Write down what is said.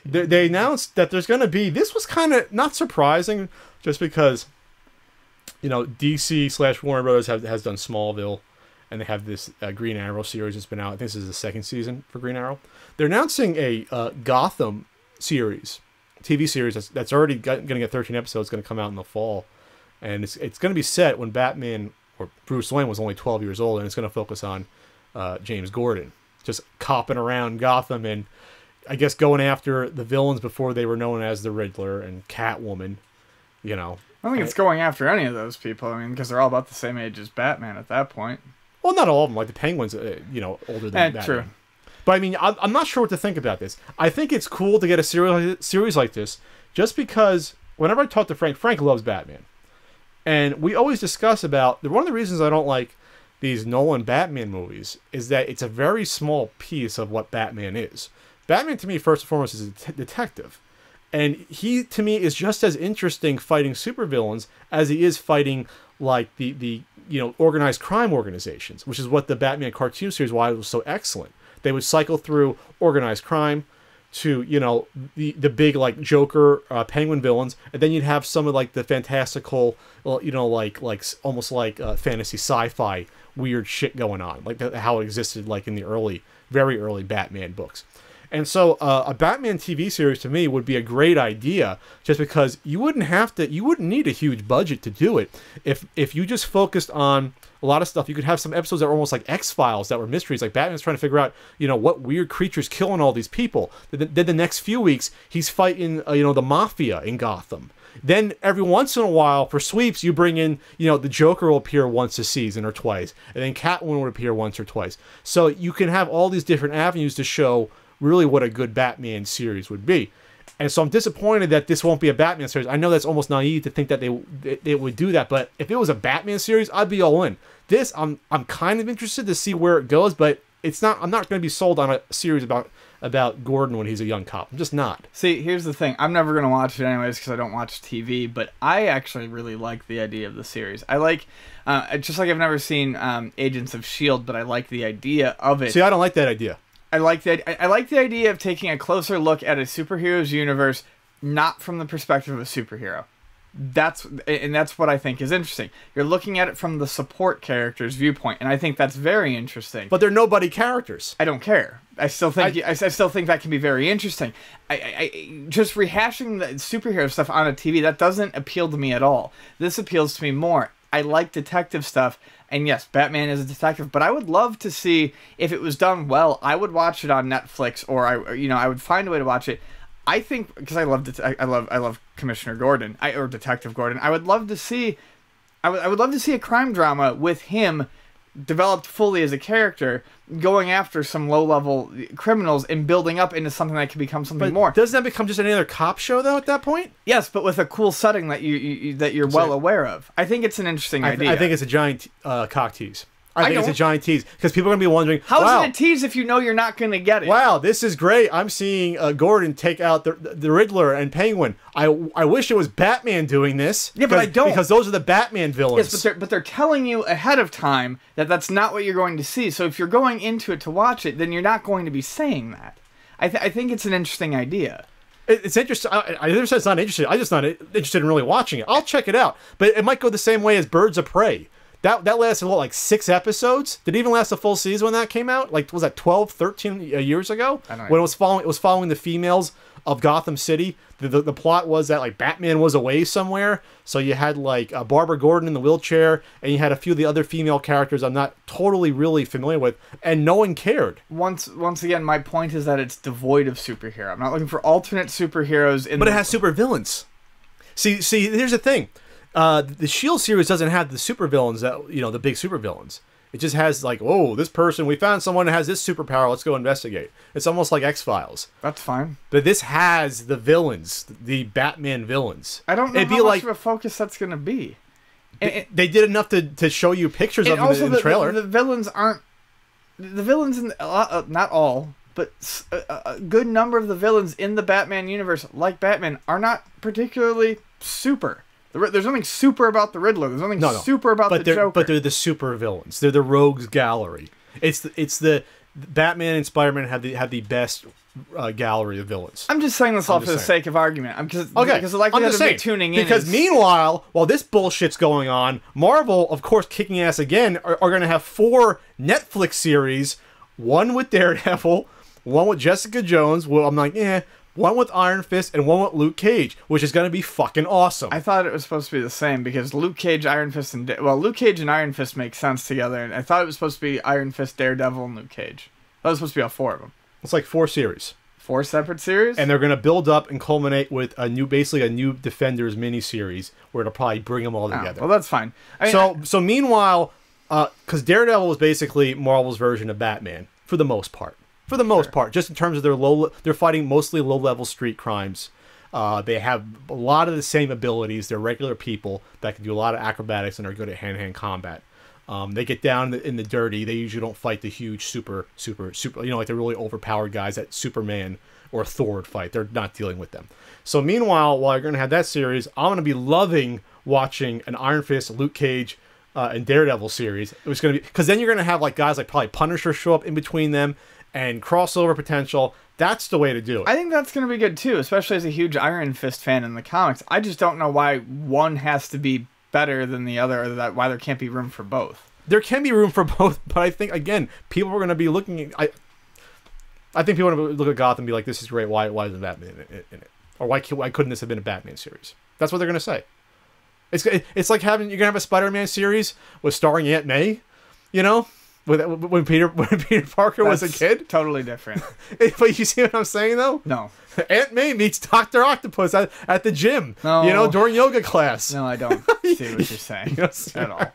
They announced that there's going to be... This was kind of not surprising, just because, you know, DC/Warner Brothers has done Smallville, and they have this Green Arrow series that's been out. I think this is the second season for Green Arrow. They're announcing a Gotham series, TV series that's already going to get 13 episodes, going to come out in the fall. And it's going to be set when Batman, or Bruce Wayne, was only 12 years old, and it's going to focus on James Gordon, just copping around Gotham and, I guess, going after the villains before they were known as the Riddler and Catwoman, you know. I don't think it's going after any of those people. I mean, because they're all about the same age as Batman at that point. Well, not all of them. Like the Penguin's, you know, older than Batman. True. But I mean, I'm not sure what to think about this. I think it's cool to get a series like this, just because whenever I talk to Frank loves Batman. And we always discuss about, one of the reasons I don't like these Nolan Batman movies is that it's a very small piece of what Batman is. Batman, to me, first and foremost, is a detective. And he, to me, is just as interesting fighting supervillains as he is fighting, like, the you know, organized crime organizations, which is what the Batman cartoon series, why it was so excellent. They would cycle through organized crime to, you know, the big, like, Joker, Penguin villains, and then you'd have some of, like, the fantastical, you know, like almost like fantasy sci-fi weird shit going on, like how it existed, like, in the very early Batman books. And so a Batman TV series to me would be a great idea, just because you wouldn't need a huge budget to do it. If you just focused on a lot of stuff, you could have some episodes that were almost like X-Files, that were mysteries, like Batman's trying to figure out, you know, what weird creature's killing all these people. Then the next few weeks, he's fighting, you know, the mafia in Gotham. Then every once in a while, for sweeps, you bring in, you know, the Joker will appear once a season or twice, and then Catwoman would appear once or twice. So you can have all these different avenues to show really what a good Batman series would be. And so I'm disappointed that this won't be a Batman series. I know that's almost naive to think that they would do that, but if it was a Batman series, I'd be all in. This, I'm kind of interested to see where it goes, but it's not. I'm not going to be sold on a series about Gordon when he's a young cop. I'm just not. See, here's the thing. I'm never going to watch it anyways because I don't watch TV, but I actually really like the idea of the series. I like, just like I've never seen Agents of S.H.I.E.L.D., but I like the idea of it. See, I don't like that idea. I like the idea of taking a closer look at a superhero's universe, not from the perspective of a superhero. That's what I think is interesting. You're looking at it from the support character's viewpoint, and I think that's very interesting. But they're nobody characters. I don't care. I still think that can be very interesting. I just rehashing the superhero stuff on a TV, that doesn't appeal to me at all. This appeals to me more. I like detective stuff. And yes, Batman is a detective, but I would love to see, if it was done well, I would watch it on Netflix, or I would find a way to watch it. I think, because I love Commissioner Gordon, or Detective Gordon. I would love to see, I would love to see a crime drama with him developed fully as a character, going after some low-level criminals and building up into something that can become something more. Doesn't that become just another cop show, though, at that point? Yes, but with a cool setting that you're well aware of. I think it's an interesting idea. I think it's a giant cock tease. I think it's a giant tease, because people are going to be wondering, how is it a tease if you know you're not going to get it? Wow, this is great. I'm seeing Gordon take out the Riddler and Penguin. I wish it was Batman doing this. Yeah, but I don't. Because those are the Batman villains. Yes, but they're telling you ahead of time that that's not what you're going to see. So if you're going into it to watch it, then you're not going to be saying that. I think it's an interesting idea. It's interesting. I never said it's not interesting. I'm just not interested in really watching it. I'll check it out. But it might go the same way as Birds of Prey. That lasted, what, like 6 episodes? Did it even last a full season when that came out? Like, was that 12, 13 years ago? I don't know. When it was following the females of Gotham City. The plot was that, like, Batman was away somewhere, so you had, like, Barbara Gordon in the wheelchair, and you had a few of the other female characters I'm not totally really familiar with, and no one cared. Once again, my point is that it's devoid of superhero. I'm not looking for alternate superheroes in. But it has super villains. See, here's the thing. The S.H.I.E.L.D. series doesn't have the supervillains that, you know, the big supervillains. It just has, like, oh, this person, we found someone that has this superpower, let's go investigate. It's almost like X-Files. That's fine. But this has the villains, the Batman villains. I don't know how much of a focus that's going to be. They did enough to show you pictures of them in the trailer. The villains aren't... The villains, in not all, but a good number of the villains in the Batman universe, like Batman, are not particularly super. There's nothing super about the Riddler. There's nothing super about the Joker. But they're the super villains. They're the rogues gallery. It's the Batman and Spider-Man have the best gallery of villains. I'm just saying this all for the sake of argument. Because the likelihood of me tuning in because meanwhile, while this bullshit's going on, Marvel, of course, kicking ass again, are going to have 4 Netflix series, one with Daredevil, one with Jessica Jones. Well, I'm like, one with Iron Fist, and one with Luke Cage, which is going to be fucking awesome. I thought it was supposed to be the same, because Luke Cage, Iron Fist, and... Luke Cage and Iron Fist make sense together, and I thought it was supposed to be Iron Fist, Daredevil, and Luke Cage. That was supposed to be all 4 of them. It's like 4 series. 4 separate series? And they're going to build up and culminate with basically a new Defenders miniseries, where it'll probably bring them all together. Well, that's fine. So meanwhile, because Daredevil is basically Marvel's version of Batman, for the most part. For the most part, just in terms of they're fighting mostly low-level street crimes. They have a lot of the same abilities. They're regular people that can do a lot of acrobatics and are good at hand-to-hand combat. They get down in the dirty. They usually don't fight the huge super, like the really overpowered guys that Superman or Thor would fight. They're not dealing with them. So meanwhile, while you're going to have that series, I'm going to be loving watching an Iron Fist, Luke Cage, and Daredevil series. It was going to be, because then you're going to have like guys like probably Punisher show up in between them, and crossover potential. That's the way to do it. I think that's going to be good too, especially as a huge Iron Fist fan in the comics. I just don't know why one has to be better than the other, or why there can't be room for both. There can be room for both, but I think, again, people are going to be looking at... I think people are going to look at Gotham and be like, this is great, why isn't Batman in it? Or why couldn't this have been a Batman series? That's what they're going to say. It's like you're going to have a Spider-Man series with starring Aunt May, you know? When Peter Parker was a kid? Totally different. But you see what I'm saying, though? No. Aunt May meets Dr. Octopus at the gym, during yoga class. No, I don't see what you're saying at all.